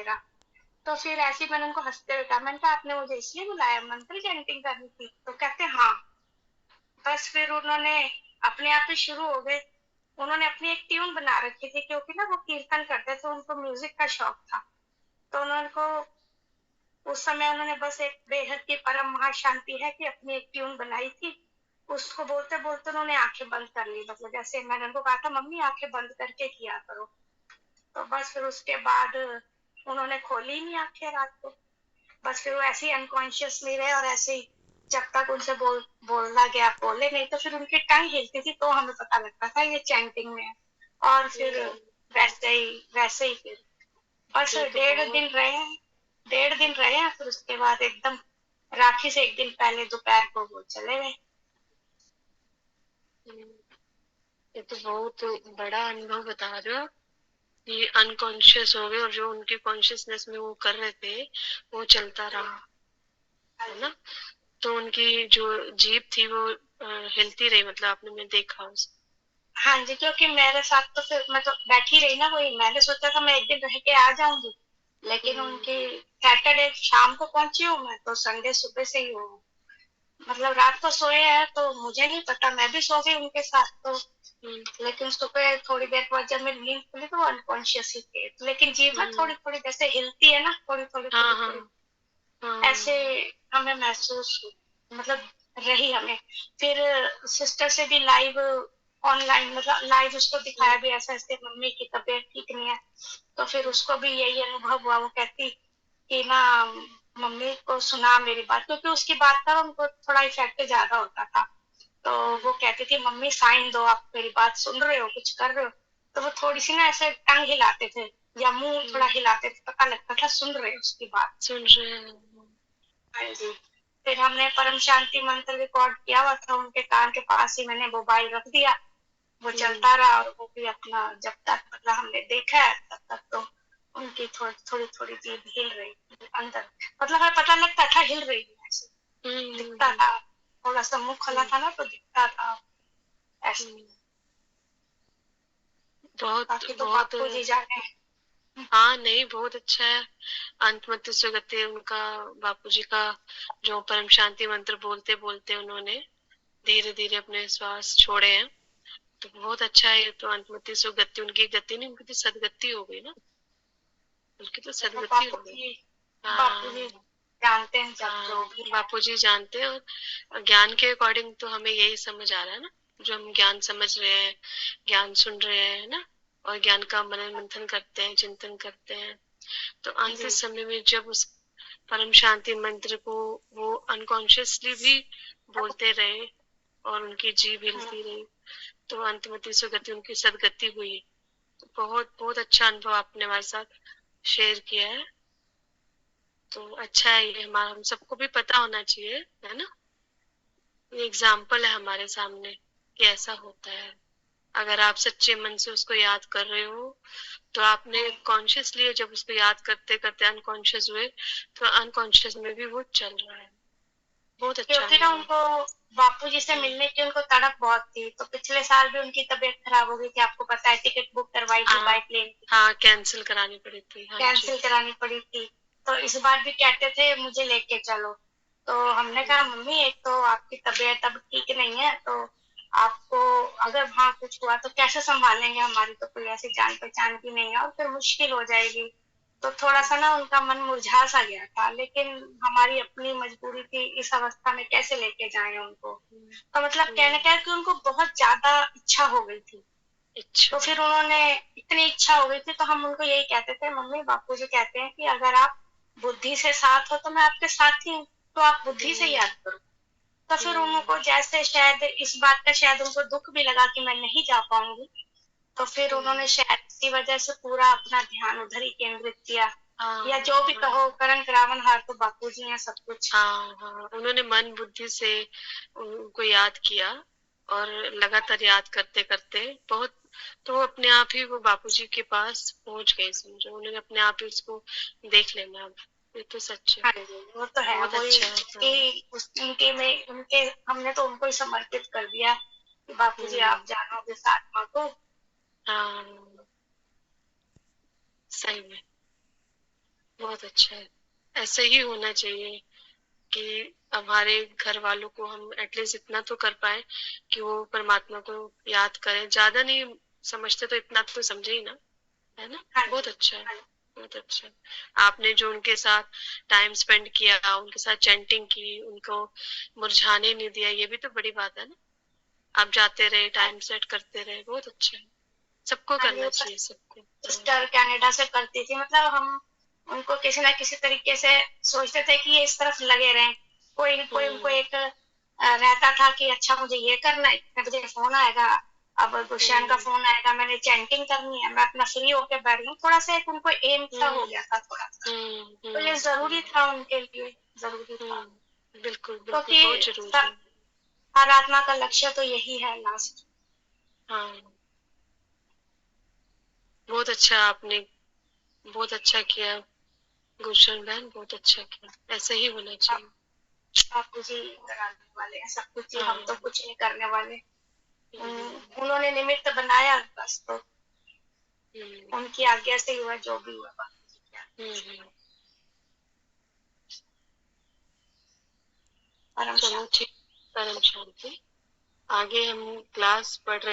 वगैरह। तो फिर ऐसे ही मैंने उनको हंसते हुए कहा, मैंने कहा आपने मुझे इसलिए बुलाया मंत्र चैंटिंग करनी थी? तो कहते हाँ। बस फिर उन्होंने अपने आप ही शुरू हो गए। उन्होंने अपनी एक ट्यून बना रखी थी, क्योंकि ना वो कीर्तन करते थे, उनको म्यूजिक का शौक था। तो उन्होंने को उस समय उन्होंने बस एक बेहद की परम महाशांति है कि अपनी एक ट्यून बनाई थी। उसको बोलते बोलते उन्होंने आंखें बंद कर ली, मतलब जैसे मैंने उनको कहा था मम्मी आंखें बंद करके किया करो। तो बस फिर उसके बाद उन्होंने खोली नहीं आंखें रात को। बस फिर वो ऐसे ही अनकॉन्शियसली रहे, और ऐसे ही जब तक उनसे बोलना गया बोले नहीं, तो फिर उनकी टंग हिलती थी, तो हमें पता लगता था ये चैंटिंग में है। और फिर वैसे ही फिर बस ये तो डेढ़ बहुत दिन रहे हैं। 1.5 दिन रहे हैं, फिर उसके बाद एकदम राखी से एक दिन पहले दोपहर को वो चले गए। ये तो बहुत बड़ा अनुभव बता रहे हो। ये अनकॉन्शियस हो गए और जो उनके कॉन्शियसनेस में वो कर रहे थे वो चलता रहा, है ना? तो उनकी जो जीभ थी वो हिलती रही, मतलब आपने मैं देखा उस। हाँ जी, क्योंकि मेरे साथ तो फिर मैं तो बैठी रही ना, वही मैंने सोचा था मैं एक दिन रह के आ जाऊंगी, लेकिन उनकी सैटरडे शाम को पहुंची हूँ मैं, तो संडे सुबह से ही हूँ। मतलब रात को सोए हैं तो मुझे नहीं पता, मैं भी सो गई उनके साथ तो। लेकिन सुबह थोड़ी देर बाद जब मेरी नींद खुली तो वो अनकॉन्शियस ही थे, लेकिन जीभ ना थोड़ी थोड़ी जैसे हिलती है ना, थोड़ी थोड़ी हाँ थोड़ी हाँ थोड़ी ऐसे हाँ। हमें महसूस मतलब रही हमें। फिर सिस्टर से भी लाइव ऑनलाइन, मतलब लाइव उसको दिखाया भी, ऐसा ऐसे मम्मी की तबीयत ठीक नहीं है। तो फिर उसको भी यही अनुभव हुआ, वो कहती कि ना मम्मी को सुना मेरी बात, क्योंकि उसकी बात का उनको थोड़ा इफेक्ट ज्यादा होता था। तो वो कहती थी मम्मी साइन दो, आप मेरी बात सुन रहे हो, कुछ कर रहे हो। तो वो थोड़ी सी ना ऐसे टांग हिलाते थे या मुंह थोड़ा हिलाते थे, पता लगता था सुन रहे हो उसकी बात। सुन रहे हैं। हाँ जी। फिर हमने परम शांति मंत्र रिकॉर्ड किया हुआ था, उनके कान के पास ही मैंने मोबाइल रख दिया, वो चलता रहा, और वो भी अपना जब तक मतलब हमने देखा है तब तक तो उनकी थोड़ी थोड़ी थोड़ी जीभ हिल रही थी अंदर, मतलब हमें पता लगता था हिल रही है, ऐसे दिखता था। थोड़ा सा मुंह खुला था ना तो दिखता था ऐसे। बहुत बाकी तो बहुत। बापू जी जाने। हाँ नहीं, बहुत अच्छा है। अंतमति सुगति उनका, बापूजी का जो परम शांति मंत्र बोलते बोलते उन्होंने धीरे धीरे अपने श्वास छोड़े हैं, तो बहुत अच्छा है। ये तो अंतमति सुगति, उनकी गति नहीं, उनकी तो सदगति हो गई ना, उनकी तो चलो सदगति हो बापू गई। जी, बापू जी हाँ जानते हैं जब हाँ। जो भी है। बापूजी जानते हैं, और ज्ञान के अकॉर्डिंग तो हमें यही समझ आ रहा है ना, जो हम ज्ञान समझ रहे हैं, ज्ञान सुन रहे हैं ना, और ज्ञान का मनन मंथन करते हैं, चिंतन करते हैं। तो अंत जी समय में जब उस परम शांति मंत्र को वो अनकॉन्शियसली भी बोलते रहे और उनकी जीभ हिलती रही, तो अंतमति सुगति उनकी सदगति हुई। तो बहुत बहुत अच्छा अनुभव आपने हमारे साथ शेयर किया है। तो अच्छा है, ये हमारा हम सबको भी पता होना चाहिए, है ना? ये एग्जाम्पल है हमारे सामने कि ऐसा होता है। अगर आप सच्चे मन से उसको याद कर रहे हो, तो आपने कॉन्शियसली जब उसको याद करते करते अनकॉन्शियस हुए, तो अनकॉन्शियस में भी वो चल रहा है। बहुत अच्छा क्योंकि ना अनुभव। उनको बापू जी से हम्म। मिलने की उनको तड़प बहुत थी, तो पिछले साल भी उनकी तबीयत खराब हो गई थी, आपको पता है, टिकट बुक करवाई थी बाय हाँ प्लेन की, हाँ, कैंसिल करानी पड़ी थी, हाँ जी। कैंसिल करानी पड़ी थी। तो इस बार भी कहते थे मुझे लेके चलो। तो हमने कहा मम्मी एक तो आपकी तबीयत अब ठीक नहीं है, तो आपको अगर वहां कुछ हुआ तो कैसे संभालेंगे, हमारी तो कोई ऐसी जान पहचान भी नहीं है और फिर मुश्किल हो जाएगी। तो थोड़ा सा ना उनका मन मुरझा सा गया था, लेकिन हमारी अपनी मजबूरी थी, इस अवस्था में कैसे लेके जाएं उनको। तो मतलब कहने हम्म, का है कि उनको बहुत ज्यादा इच्छा हो गई थी। अच्छा। तो फिर उन्होंने इतनी इच्छा हो गई थी, तो हम उनको यही कहते थे मम्मी बापू जी कहते हैं कि अगर आप बुद्धि से साथ हो तो मैं आपके साथ ही हूँ, तो आप बुद्धि से हम्म, याद करो। तो फिर हम्म, उनको जैसे शायद इस बात का शायद उनको दुख भी लगा कि मैं नहीं जा पाऊंगी, तो फिर उन्होंने हम्म, शायद इसी वजह से पूरा अपना ध्यान उधर ही केंद्रित किया। या हाँ जो भी हाँ कहो, करण करावन हार तो बापू जी हैं सब कुछ। हाँ हाँ, उन्होंने मन बुद्धि से उनको याद किया, और लगातार याद करते करते बहुत, तो वो अपने आप ही वो बापूजी के पास पहुंच गए, समझो उन्होंने अपने आप ही उसको देख लेना। अब ये तो सच है। हाँ जी, वो तो है, बहुत वही अच्छा है। हाँ उसकी उनके में उनके हमने तो उनको ही समर्पित कर दिया कि बापू जी हम्म, आप जानोगे इस आत्मा को। हाँ, सही में। बहुत अच्छा है। ऐसे ही होना चाहिए कि हमारे घर वालों को हम एटलीस्ट इतना तो कर पाए कि वो परमात्मा को याद करें। ज्यादा नहीं समझते तो इतना तो समझे ही ना, है ना? हाँ बहुत जी, अच्छा है, हाँ जी। बहुत अच्छा है। आपने जो उनके साथ टाइम स्पेंड किया, उनके साथ चैंटिंग की, उनको मुरझाने नहीं दिया, ये भी तो बड़ी बात है ना। आप जाते रहे, टाइम सेट करते रहे, बहुत अच्छा है। सबको हाँ जी, करना वो चाहिए, सबको। हाँ। सिस्टर कनाडा से करती थी, मतलब हम उनको किसी ना किसी तरीके से सोचते थे कि ये इस तरफ लगे रहें। कोई न कोई उनको हम्म एक रहता था कि अच्छा मुझे ये करना है, इतने बजे फ़ोन आएगा, अब गुरशरण का हम्म फ़ोन आएगा, मैंने चैंटिंग करनी है, मैं अपना फ्री होके बैठ गई हूँ। थोड़ा-सा एक उनको एम सा हो हम्म गया था थोड़ा-सा। तो ये हम्म ज़रूरी था उनके लिए, ज़रूरी था। बिल्कुल बिल्कुल, क्योंकि बहुत जरूरी सब है। हर आत्मा का लक्ष्य तो यही है लास्ट। हाँ, बहुत अच्छा आपने, बहुत अच्छा किया गुलशन बहन, बहुत अच्छा किया। ऐसा ही होना चाहिए। आप कुछ ही कराने वाले हैं, सब कुछ ही, हम तो हाँ। कुछ नहीं करने वाले। हम्म उन्होंने निमित्त बनाया बस, तो हम्म उनकी आज्ञा से हुआ जो भी हुआ, बाकी क्या। हम्म। परम चलो शांति। ठीक, परम शांति। आगे हम क्लास पढ़ रहे